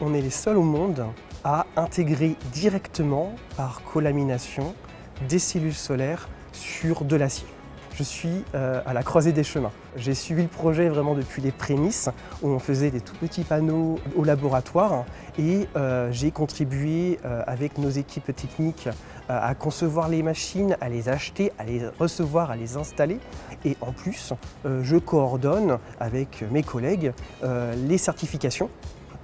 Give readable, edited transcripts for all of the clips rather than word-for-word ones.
On est les seuls au monde à intégrer directement par colamination des cellules solaires sur de l'acier. Je suis à la croisée des chemins. J'ai suivi le projet vraiment depuis les prémices où on faisait des tout petits panneaux au laboratoire et j'ai contribué avec nos équipes techniques à concevoir les machines, à les acheter, à les recevoir, à les installer et en plus je coordonne avec mes collègues les certifications.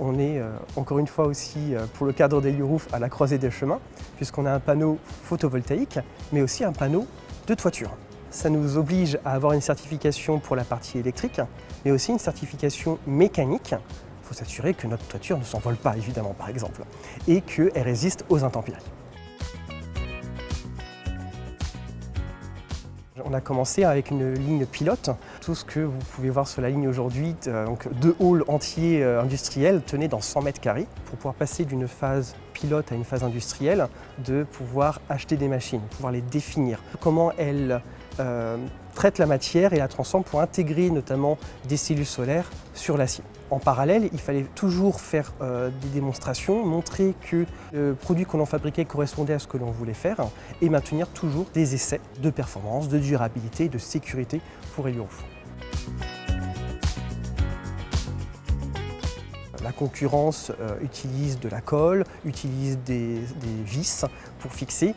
On est encore une fois aussi pour le cadre d'HelioRoof à la croisée des chemins puisqu'on a un panneau photovoltaïque mais aussi un panneau de toiture. Ça nous oblige à avoir une certification pour la partie électrique, mais aussi une certification mécanique. Il faut s'assurer que notre toiture ne s'envole pas, évidemment, par exemple, et qu'elle résiste aux intempéries. On a commencé avec une ligne pilote. Tout ce que vous pouvez voir sur la ligne aujourd'hui, donc 2 halls entiers industriels tenaient dans 100 mètres carrés pour pouvoir passer d'une phase pilote à une phase industrielle, de pouvoir acheter des machines, pouvoir les définir. Comment elles traitent la matière et la transforment pour intégrer notamment des cellules solaires sur l'acier. En parallèle, il fallait toujours faire des démonstrations, montrer que le produit que l'on fabriquait correspondait à ce que l'on voulait faire et maintenir toujours des essais de performance, de durabilité et de sécurité pour HelioRoof. La concurrence utilise de la colle, utilise des vis pour fixer.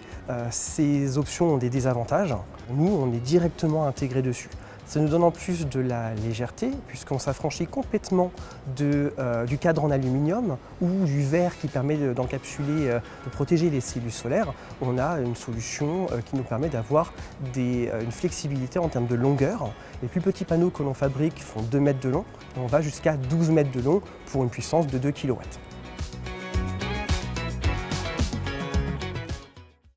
Ces options ont des désavantages. Nous, on est directement intégrés dessus. Ça nous donne en plus de la légèreté puisqu'on s'affranchit complètement du cadre en aluminium ou du verre qui permet d'encapsuler, de protéger les cellules solaires. On a une solution qui nous permet d'avoir une flexibilité en termes de longueur. Les plus petits panneaux que l'on fabrique font 2 mètres de long et on va jusqu'à 12 mètres de long pour une puissance de 2 kW.